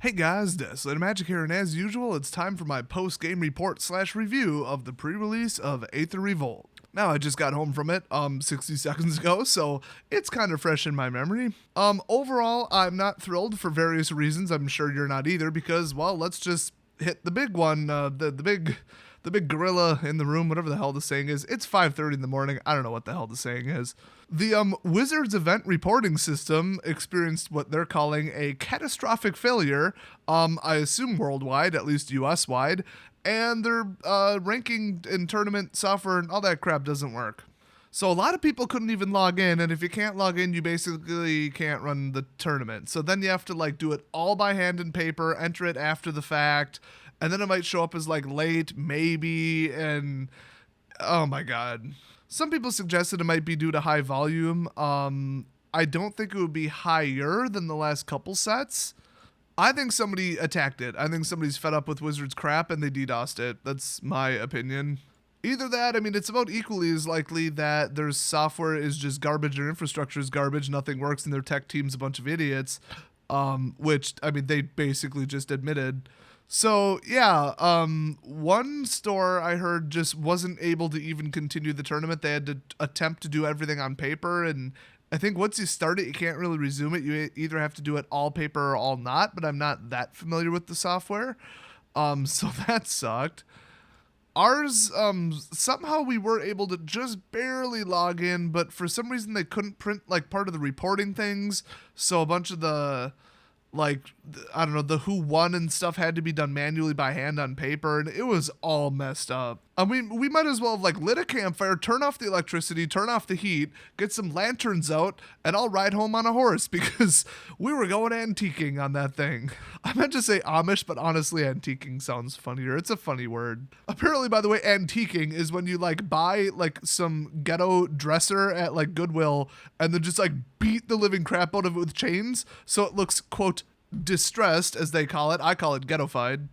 Hey guys, Desolate Magic here, and as usual, it's time for my post-game report / review of the pre-release of Aether Revolt. Now, I just got home from it 60 seconds ago, so it's kind of fresh in my memory. Overall, I'm not thrilled for various reasons. I'm sure you're not either, because, well, let's just hit the big one, the big gorilla in the room, whatever the hell the saying is. It's 5:30 in the morning. I don't know what the hell the saying is. The Wizards event reporting system experienced what they're calling a catastrophic failure, I assume worldwide, at least US-wide, and their ranking and tournament software and all that crap doesn't work. So a lot of people couldn't even log in, and if you can't log in, you basically can't run the tournament. So then you have to do it all by hand and paper, enter it after the fact, and then it might show up as late, maybe, and oh my god. Some people suggested it might be due to high volume. I don't think it would be higher than the last couple sets. I think somebody attacked it. I think somebody's fed up with Wizards crap and they DDoSed it. That's my opinion. Either that, it's about equally as likely that their software is just garbage, their infrastructure is garbage, nothing works, and their tech team's a bunch of idiots, which, they basically just admitted. So, yeah, one store I heard just wasn't able to even continue the tournament. They had to attempt to do everything on paper, and I think once you start it, you can't really resume it. You either have to do it all paper or all not, but I'm not that familiar with the software, so that sucked. Ours, somehow we were able to just barely log in, but for some reason they couldn't print, part of the reporting things, so a bunch of the the who won and stuff had to be done manually by hand on paper, and it was all messed up. We might as well have lit a campfire, turn off the electricity, turn off the heat, get some lanterns out, and I'll ride home on a horse, because we were going antiquing on that thing. I meant to say Amish, but honestly antiquing sounds funnier. It's a funny word. Apparently, by the way, antiquing is when you buy some ghetto dresser at Goodwill and then just beat the living crap out of it with chains so it looks, quote, distressed, as they call it. I call it ghettofied.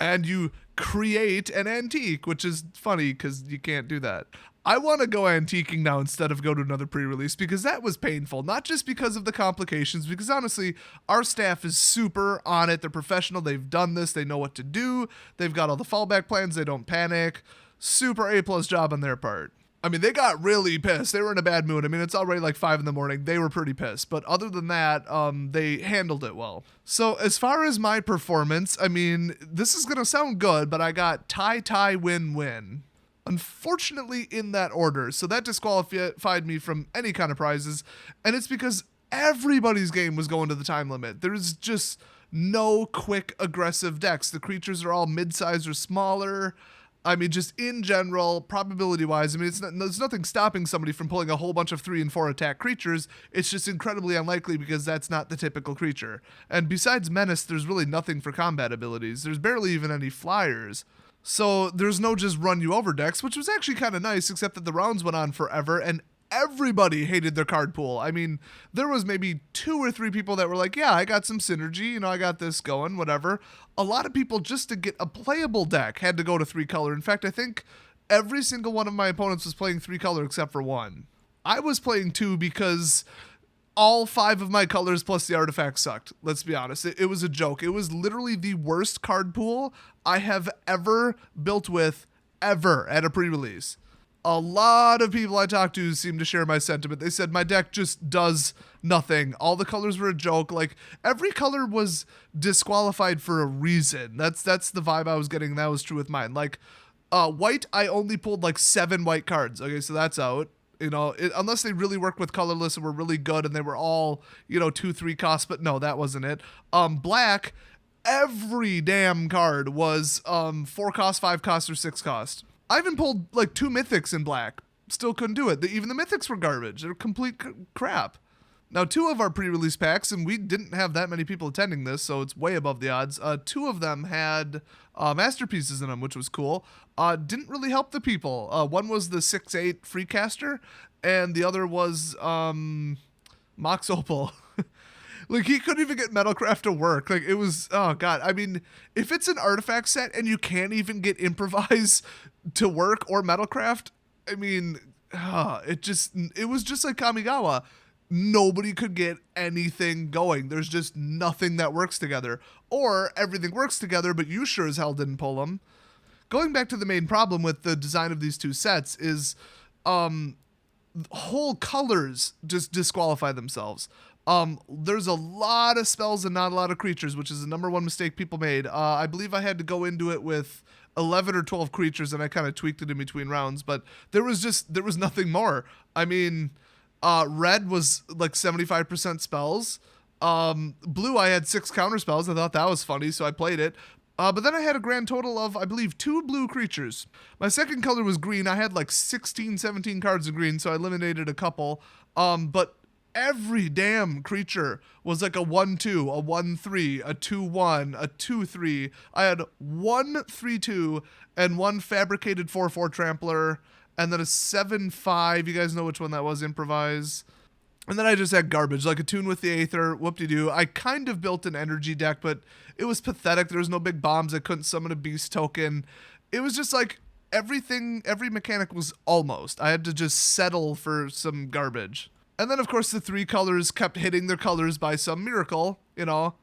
And you create an antique, which is funny because you can't do that. I want to go antiquing now instead of go to another pre-release, because that was painful, not just because of the complications, because honestly, our staff is super on it. They're professional. They've done this. They know what to do. They've got all the fallback plans. They don't panic. Super A+ job on their part. They got really pissed. They were in a bad mood. It's already 5 in the morning. They were pretty pissed. But other than that, they handled it well. So as far as my performance, this is going to sound good, but I got tie, win. Unfortunately, in that order. So that disqualified me from any kind of prizes. And it's because everybody's game was going to the time limit. There's just no quick, aggressive decks. The creatures are all mid-size or smaller. Just in general, probability-wise, there's nothing stopping somebody from pulling a whole bunch of 3 and 4 attack creatures. It's just incredibly unlikely because that's not the typical creature. And besides Menace, there's really nothing for combat abilities. There's barely even any flyers. So there's no just run-you-over decks, which was actually kind of nice, except that the rounds went on forever, and everybody hated their card pool. There was maybe 2 or 3 people that were like, yeah, I got some synergy, I got this going, whatever. A lot of people, just to get a playable deck, had to go to 3-color. In fact, I think every single one of my opponents was playing 3-color except for 1. I was playing 2 because all 5 of my colors plus the artifacts sucked. Let's be honest. It was a joke. It was literally the worst card pool I have ever built with, ever, at a pre-release. A lot of people I talked to seem to share my sentiment. They said my deck just does nothing. All the colors were a joke. Every color was disqualified for a reason. That's the vibe I was getting. That was true with mine. White, I only pulled 7 white cards. Okay, so that's out. Unless they really worked with colorless and were really good and they were all, 2-3 costs. But no, that wasn't it. Black, every damn card was 4 cost, 5 cost, or 6 cost. I even pulled 2 mythics in black. Still couldn't do it. Even the mythics were garbage. They're complete crap. Now, 2 of our pre-release packs, and we didn't have that many people attending this, so it's way above the odds. 2 of them had masterpieces in them, which was cool. Didn't really help the people. One was the 6/8 Freecaster, and the other was Mox Opal. He couldn't even get Metalcraft to work. It was, oh god. If it's an artifact set and you can't even get Improvise to work or Metalcraft, it was just like Kamigawa. nobody could get anything going. There's just nothing that works together. or everything works together, but you sure as hell didn't pull them. Going back to the main problem with the design of these two sets is whole colors just disqualify themselves. There's a lot of spells and not a lot of creatures, which is the number one mistake people made. I believe I had to go into it with 11 or 12 creatures, and I kind of tweaked it in between rounds, but there was nothing more. I mean, red was like 75% spells. Blue, I had 6 counter spells. I thought that was funny, so I played it. But then I had a grand total of, I believe, 2 blue creatures. My second color was green. I had like 16, 17 cards of green, so I eliminated a couple. But every damn creature was like a 1-2, a 1-3, a 2-1, a 2-3. I had 1-3-2 and 1 fabricated 4-4 trampler, and then a 7-5. You guys know which one that was, improvise. And then I just had garbage, like a tune with the Aether, whoop-de-doo. I kind of built an energy deck, but it was pathetic. There was no big bombs. I couldn't summon a beast token. It was just like every mechanic was almost. I had to just settle for some garbage. And then, of course, the 3 colors kept hitting their colors by some miracle. You know,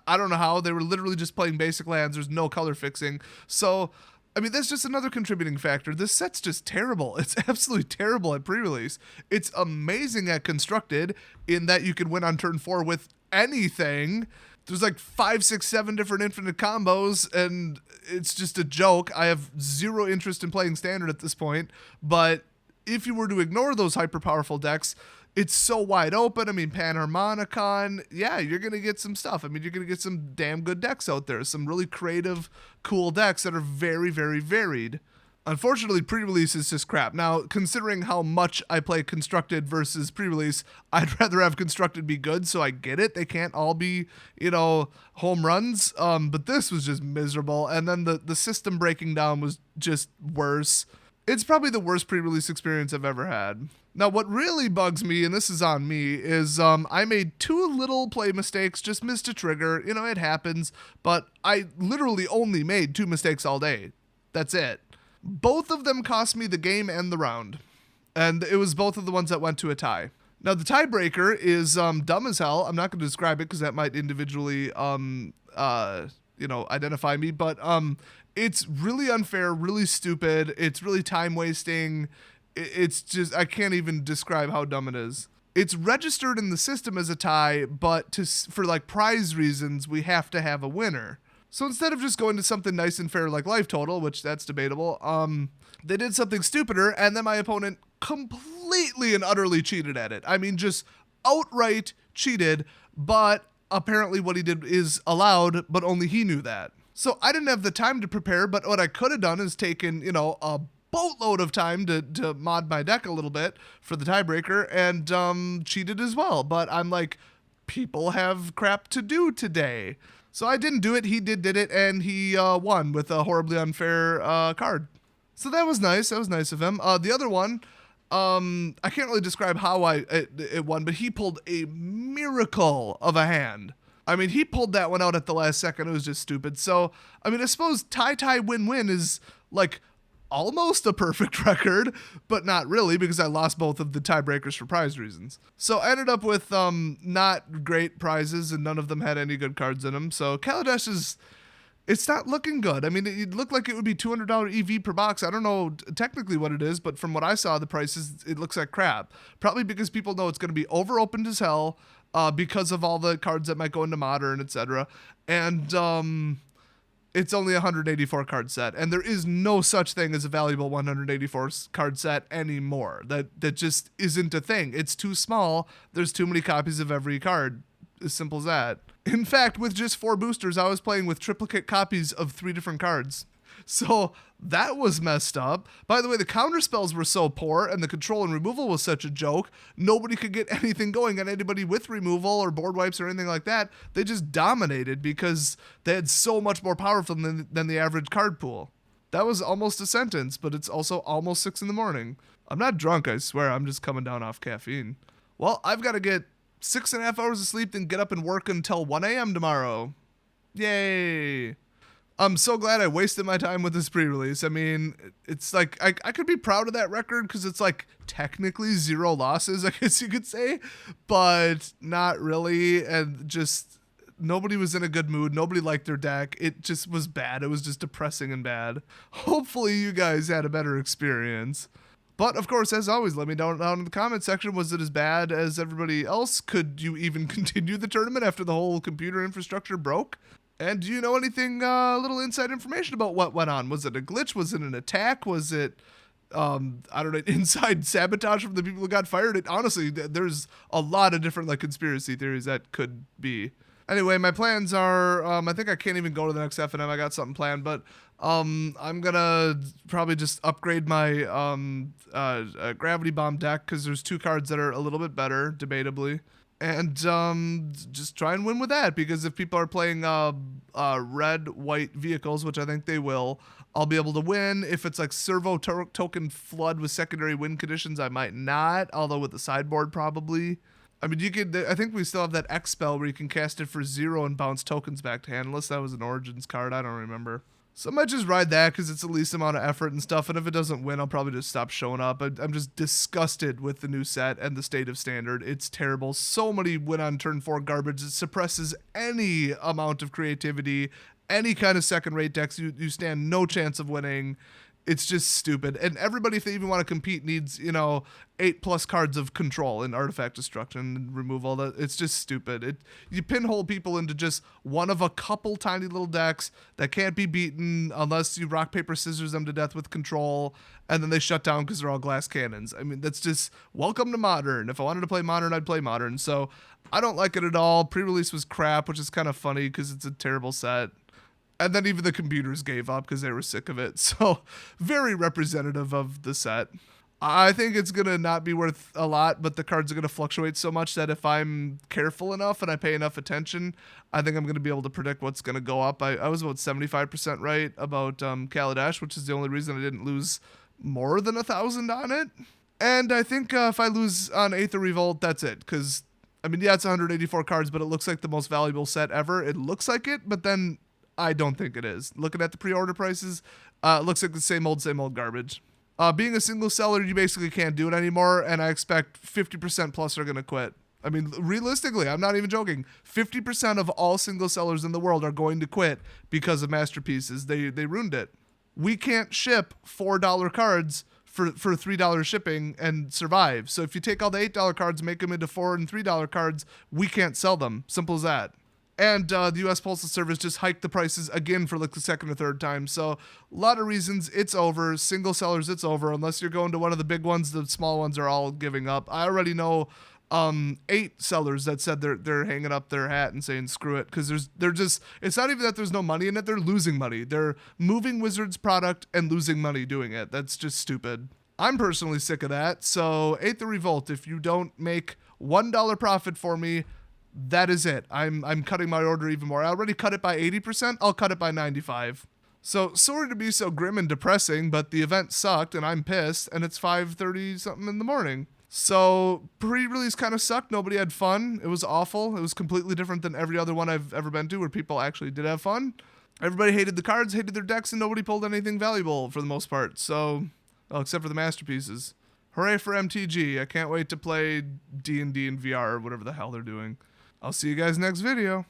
I don't know how. They were literally just playing basic lands. There's no color fixing. So, I mean, that's just another contributing factor. This set's just terrible. It's absolutely terrible at pre-release. It's amazing at constructed in that you can win on turn 4 with anything. There's like 5, 6, 7 different infinite combos, and it's just a joke. I have zero interest in playing standard at this point, but if you were to ignore those hyper powerful decks, it's so wide open. I mean, Panharmonicon, yeah, you're going to get some stuff. I mean, you're going to get some damn good decks out there. Some really creative, cool decks that are very, very varied. Unfortunately, pre-release is just crap. Now, considering how much I play constructed versus pre-release, I'd rather have constructed be good, so I get it. They can't all be, home runs. But this was just miserable. And then the system breaking down was just worse. It's probably the worst pre-release experience I've ever had. Now, what really bugs me, and this is on me, is I made 2 little play mistakes, just missed a trigger. It happens, but I literally only made 2 mistakes all day. That's it. Both of them cost me the game and the round, and it was both of the ones that went to a tie. Now, the tiebreaker is dumb as hell. I'm not going to describe it because that might individually, identify me, but it's really unfair, really stupid. It's really time wasting. It's just, I can't even describe how dumb it is. It's registered in the system as a tie, but for like prize reasons, we have to have a winner. So instead of just going to something nice and fair like life total, which that's debatable, they did something stupider, and then my opponent completely and utterly cheated at it. I mean, just outright cheated, but apparently what he did is allowed, but only he knew that. So I didn't have the time to prepare, but what I could have done is taken, a boatload of time to mod my deck a little bit for the tiebreaker and cheated as well. But I'm like, people have crap to do today. So I didn't do it. He did it, and he won with a horribly unfair card. So that was nice. That was nice of him. The other one, I can't really describe how it won, but he pulled a miracle of a hand. I mean, he pulled that one out at the last second. It was just stupid. So, I mean, I suppose tie, win is like almost a perfect record, but not really because I lost both of the tiebreakers for prize reasons. So I ended up with not great prizes, and none of them had any good cards in them. So Kaladesh it's not looking good. I mean, it looked like it would be $200 EV per box. I don't know technically what it is, but from what I saw, the prices, it looks like crap. Probably because people know it's going to be over-opened as hell because of all the cards that might go into Modern, etc. And it's only a 184 card set, and there is no such thing as a valuable 184 card set anymore. That just isn't a thing. It's too small. There's too many copies of every card. As simple as that. In fact, with just 4 boosters, I was playing with triplicate copies of 3 different cards. So that was messed up. By the way, the counter spells were so poor, and the control and removal was such a joke. Nobody could get anything going on anybody with removal or board wipes or anything like that. They just dominated because they had so much more powerful than the average card pool. That was almost a sentence, but it's also almost 6 in the morning. I'm not drunk, I swear. I'm just coming down off caffeine. Well, I've got to get 6.5 hours of sleep, then get up and work until 1 a.m. tomorrow. Yay. I'm so glad I wasted my time with this pre-release. I mean, it's like, I could be proud of that record because it's like technically 0 losses, I guess you could say, but not really. And just Nobody was in a good mood. Nobody liked their deck. It just was bad. It was just depressing and bad. Hopefully you guys had a better experience. But of course, as always, let me know down in the comment section, was it as bad as everybody else? Could you even continue the tournament after the whole computer infrastructure broke? And do you know anything, little inside information about what went on? Was it a glitch? Was it an attack? Was it, I don't know, inside sabotage from the people who got fired? Honestly, there's a lot of different like conspiracy theories that could be. Anyway, my plans are, I think I can't even go to the next FNM. I got something planned, but I'm gonna probably just upgrade my Gravity Bomb deck because there's 2 cards that are a little bit better, debatably. And just try and win with that, because if people are playing red-white vehicles, which I think they will, I'll be able to win. If it's like servo token flood with secondary win conditions, I might not, although with the sideboard probably. I mean, you could. I think we still have that X spell where you can cast it for 0 and bounce tokens back to hand, unless that was an Origins card. I don't remember. So I might just ride that because it's the least amount of effort and stuff. And if it doesn't win, I'll probably just stop showing up. I'm just disgusted with the new set and the state of Standard. It's terrible. So many win on turn 4 garbage. It suppresses any amount of creativity, any kind of second-rate decks. You stand no chance of winning. It's just stupid. And everybody, if they even want to compete, needs, 8+ cards of control and artifact destruction and removal. It's just stupid. You pinhole people into just one of a couple tiny little decks that can't be beaten unless you rock, paper, scissors them to death with control, and then they shut down because they're all glass cannons. I mean, that's just welcome to Modern. If I wanted to play Modern, I'd play Modern. So I don't like it at all. Pre-release was crap, which is kind of funny because it's a terrible set. And then even the computers gave up because they were sick of it. So very representative of the set. I think it's going to not be worth a lot, but the cards are going to fluctuate so much that if I'm careful enough and I pay enough attention, I think I'm going to be able to predict what's going to go up. I was about 75% right about Kaladesh, which is the only reason I didn't lose more than 1,000 on it. And I think if I lose on Aether Revolt, that's it. Because, I mean, yeah, it's 184 cards, but it looks like the most valuable set ever. It looks like it, but then I don't think it is. Looking at the pre-order prices, it looks like the same old garbage. Being a single seller, you basically can't do it anymore, and I expect 50% plus are going to quit. I mean, realistically, I'm not even joking. 50% of all single sellers in the world are going to quit because of Masterpieces. They ruined it. We can't ship $4 cards for $3 shipping and survive. So if you take all the $8 cards, make them into $4 and $3 cards, we can't sell them. Simple as that. And the U.S. Postal Service just hiked the prices again for like the second or third time. So a lot of reasons it's over. Single sellers, it's over. Unless you're going to one of the big ones, the small ones are all giving up. I already know 8 sellers that said they're hanging up their hat and saying screw it, because it's not even that there's no money in it. They're losing money. They're moving Wizards product and losing money doing it. That's just stupid. I'm personally sick of that. So Aether Revolt, if you don't make $1 profit for me, that is it. I'm cutting my order even more. I already cut it by 80%. I'll cut it by 95%. So sorry to be so grim and depressing, but the event sucked and I'm pissed, and it's 5:30 something in the morning. So pre-release kind of sucked. Nobody had fun. It was awful. It was completely different than every other one I've ever been to where people actually did have fun. Everybody hated the cards, hated their decks, and nobody pulled anything valuable for the most part. So, well, except for the Masterpieces. Hooray for MTG. I can't wait to play D&D in VR or whatever the hell they're doing. I'll see you guys next video.